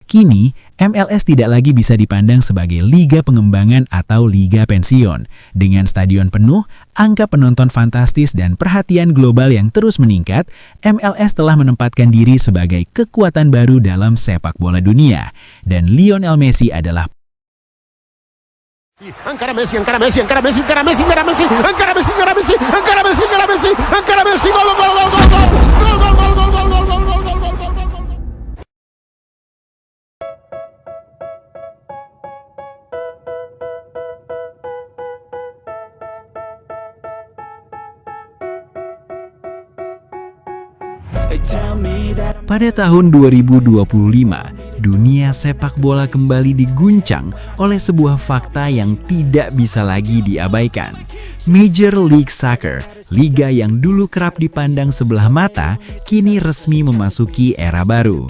Kini, MLS tidak lagi bisa dipandang sebagai liga pengembangan atau liga pensiun. Dengan stadion penuh, angka penonton fantastis dan perhatian global yang terus meningkat, MLS telah menempatkan diri sebagai kekuatan baru dalam sepak bola dunia. Dan Lionel Messi adalah encara Messi, encara Messi, encara Messi, encara Messi, encara Messi, encara Messi, encara Messi, encara Messi, encara Messi, encara Messi, gol, gol, gol, gol, gol, gol, gol, gol, gol, gol, gol, gol, gol. Pada tahun 2025, dunia sepak bola kembali diguncang oleh sebuah fakta yang tidak bisa lagi diabaikan. Major League Soccer, liga yang dulu kerap dipandang sebelah mata, kini resmi memasuki era baru.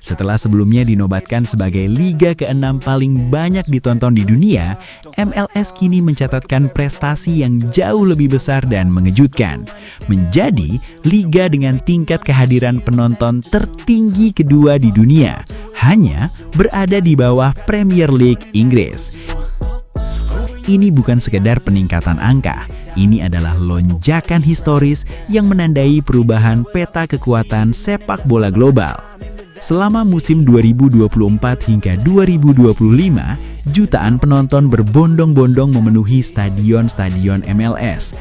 Setelah sebelumnya dinobatkan sebagai liga ke-6 paling banyak ditonton di dunia, MLS kini mencatatkan prestasi yang jauh lebih besar dan mengejutkan. Menjadi liga dengan tingkat kehadiran penonton tertinggi kedua di dunia, hanya berada di bawah Premier League Inggris. Ini bukan sekedar peningkatan angka, ini adalah lonjakan historis yang menandai perubahan peta kekuatan sepak bola global. Selama musim 2024 hingga 2025, jutaan penonton berbondong-bondong memenuhi stadion-stadion MLS.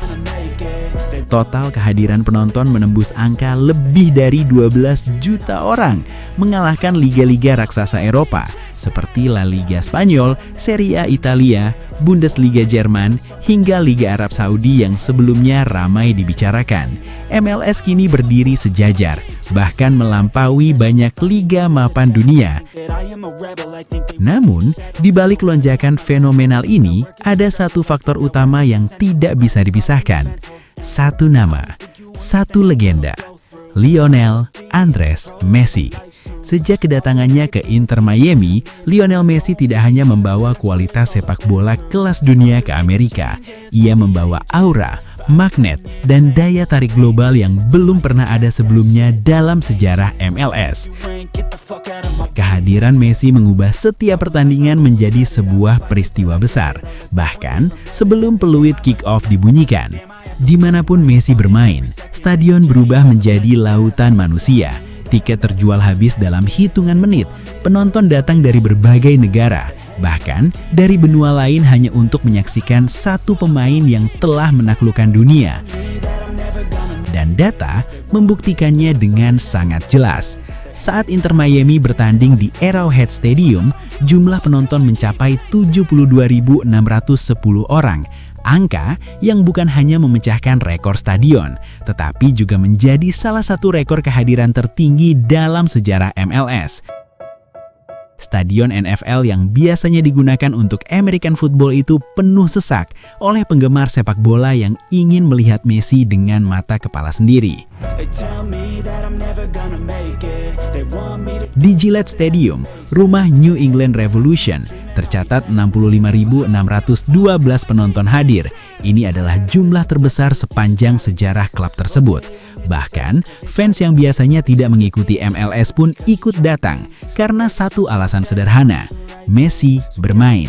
Total kehadiran penonton menembus angka lebih dari 12 juta orang, mengalahkan liga-liga raksasa Eropa seperti La Liga Spanyol, Serie A Italia, Bundesliga Jerman, hingga Liga Arab Saudi yang sebelumnya ramai dibicarakan. MLS kini berdiri sejajar, bahkan melampaui banyak liga mapan dunia. Namun, di balik lonjakan fenomenal ini, ada satu faktor utama yang tidak bisa dipisahkan. Satu nama, satu legenda, Lionel Andres Messi. Sejak kedatangannya ke Inter Miami, Lionel Messi tidak hanya membawa kualitas sepak bola kelas dunia ke Amerika. Ia membawa aura, magnet, dan daya tarik global yang belum pernah ada sebelumnya dalam sejarah MLS. Kehadiran Messi mengubah setiap pertandingan menjadi sebuah peristiwa besar, bahkan sebelum peluit kick-off dibunyikan. Dimanapun Messi bermain, stadion berubah menjadi lautan manusia. Tiket terjual habis dalam hitungan menit. Penonton datang dari berbagai negara, bahkan dari benua lain hanya untuk menyaksikan satu pemain yang telah menaklukkan dunia. Dan data membuktikannya dengan sangat jelas. Saat Inter Miami bertanding di Arrowhead Stadium, jumlah penonton mencapai 72.610 orang. Angka yang bukan hanya memecahkan rekor stadion, tetapi juga menjadi salah satu rekor kehadiran tertinggi dalam sejarah MLS. Stadion NFL yang biasanya digunakan untuk American football itu penuh sesak oleh penggemar sepak bola yang ingin melihat Messi dengan mata kepala sendiri. Di Gillette Stadium, rumah New England Revolution, tercatat 65.612 penonton hadir. Ini adalah jumlah terbesar sepanjang sejarah klub tersebut. Bahkan, fans yang biasanya tidak mengikuti MLS pun ikut datang karena satu alasan sederhana: Messi bermain.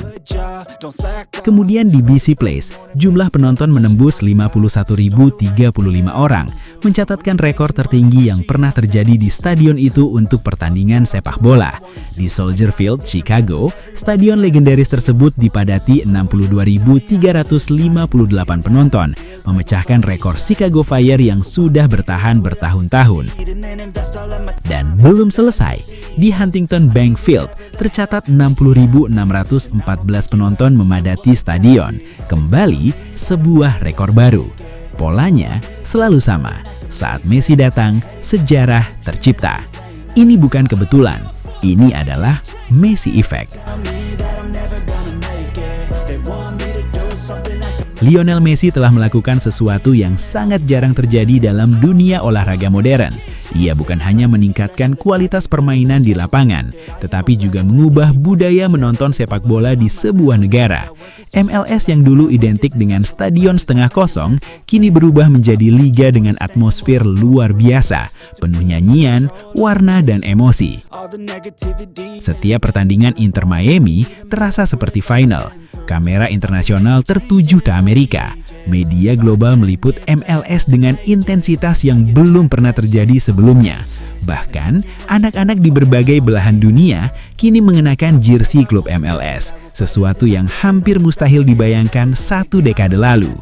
Kemudian di BC Place, jumlah penonton menembus 51.035 orang, mencatatkan rekor tertinggi yang pernah terjadi di stadion itu untuk pertandingan sepak bola. Di Soldier Field, Chicago, stadion legendaris tersebut dipadati 62.358 penonton, memecahkan rekor Chicago Fire yang sudah bertahan bertahun-tahun. Dan belum selesai, di Huntington Bank Field, tercatat 60.614 penonton memadati stadion. Kembali, sebuah rekor baru. Polanya selalu sama. Saat Messi datang, sejarah tercipta. Ini bukan kebetulan. Ini adalah Messi Effect. Lionel Messi telah melakukan sesuatu yang sangat jarang terjadi dalam dunia olahraga modern. Ia bukan hanya meningkatkan kualitas permainan di lapangan, tetapi juga mengubah budaya menonton sepak bola di sebuah negara. MLS yang dulu identik dengan stadion setengah kosong, kini berubah menjadi liga dengan atmosfer luar biasa, penuh nyanyian, warna, dan emosi. Setiap pertandingan Inter Miami terasa seperti final. Kamera internasional tertuju ke Amerika. Media global meliput MLS dengan intensitas yang belum pernah terjadi sebelumnya. Bahkan, anak-anak di berbagai belahan dunia kini mengenakan jersey klub MLS, sesuatu yang hampir mustahil dibayangkan 1 dekade lalu.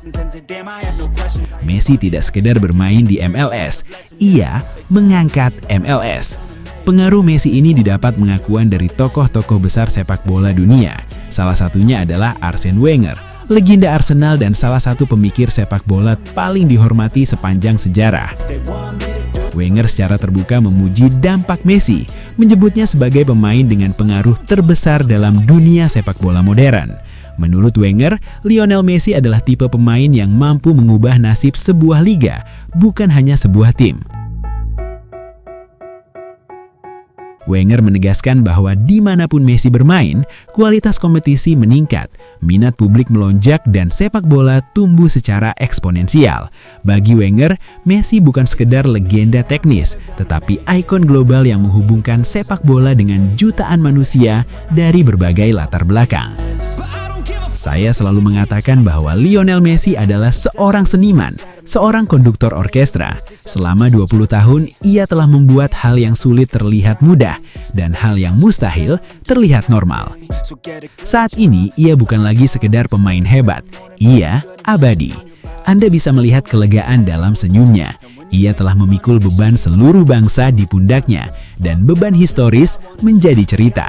Messi tidak sekedar bermain di MLS, ia mengangkat MLS. Pengaruh Messi ini didapat pengakuan dari tokoh-tokoh besar sepak bola dunia. Salah satunya adalah Arsene Wenger, legenda Arsenal dan salah satu pemikir sepak bola paling dihormati sepanjang sejarah. Wenger secara terbuka memuji dampak Messi, menyebutnya sebagai pemain dengan pengaruh terbesar dalam dunia sepak bola modern. Menurut Wenger, Lionel Messi adalah tipe pemain yang mampu mengubah nasib sebuah liga, bukan hanya sebuah tim. Wenger menegaskan bahwa dimanapun Messi bermain, kualitas kompetisi meningkat, minat publik melonjak, dan sepak bola tumbuh secara eksponensial. Bagi Wenger, Messi bukan sekedar legenda teknis, tetapi ikon global yang menghubungkan sepak bola dengan jutaan manusia dari berbagai latar belakang. Saya selalu mengatakan bahwa Lionel Messi adalah seorang seniman, seorang konduktor orkestra. Selama 20 tahun, ia telah membuat hal yang sulit terlihat mudah dan hal yang mustahil terlihat normal. Saat ini, ia bukan lagi sekedar pemain hebat, ia abadi. Anda bisa melihat kelegaan dalam senyumnya. Ia telah memikul beban seluruh bangsa di pundaknya, dan beban historis menjadi cerita.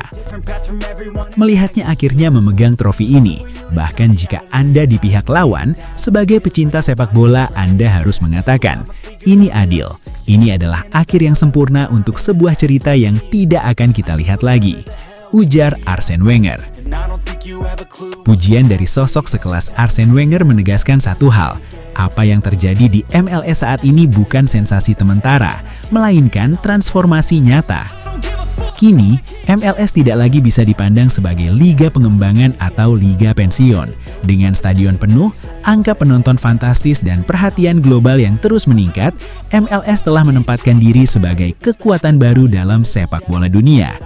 Melihatnya akhirnya memegang trofi ini, bahkan jika Anda di pihak lawan, sebagai pecinta sepak bola Anda harus mengatakan, ini adil, ini adalah akhir yang sempurna untuk sebuah cerita yang tidak akan kita lihat lagi, ujar Arsene Wenger. Pujian dari sosok sekelas Arsene Wenger menegaskan satu hal, apa yang terjadi di MLS saat ini bukan sensasi sementara, melainkan transformasi nyata. Kini, MLS tidak lagi bisa dipandang sebagai liga pengembangan atau liga pensiun. Dengan stadion penuh, angka penonton fantastis dan perhatian global yang terus meningkat, MLS telah menempatkan diri sebagai kekuatan baru dalam sepak bola dunia.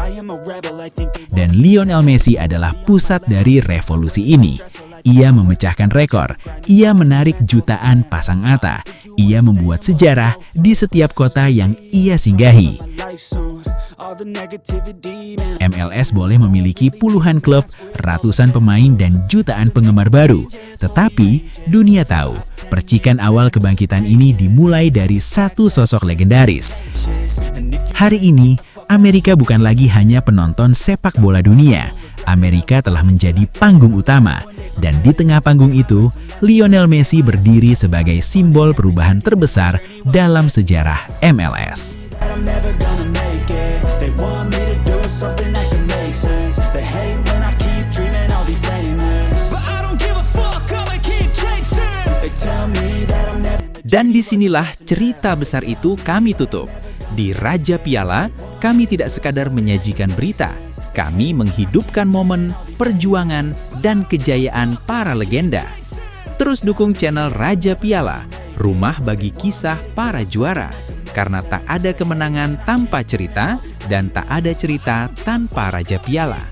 Dan Lionel Messi adalah pusat dari revolusi ini. Ia memecahkan rekor, ia menarik jutaan pasang mata, ia membuat sejarah di setiap kota yang ia singgahi. MLS boleh memiliki puluhan klub, ratusan pemain, dan jutaan penggemar baru. Tetapi, dunia tahu, percikan awal kebangkitan ini dimulai dari satu sosok legendaris. Hari ini, Amerika bukan lagi hanya penonton sepak bola dunia. Amerika telah menjadi panggung utama. Dan di tengah panggung itu, Lionel Messi berdiri sebagai simbol perubahan terbesar dalam sejarah MLS. Dan disinilah cerita besar itu kami tutup. Di Raja Piala, kami tidak sekadar menyajikan berita, kami menghidupkan momen, perjuangan, dan kejayaan para legenda. Terus dukung channel Raja Piala, rumah bagi kisah para juara. Karena tak ada kemenangan tanpa cerita, dan tak ada cerita tanpa Raja Piala.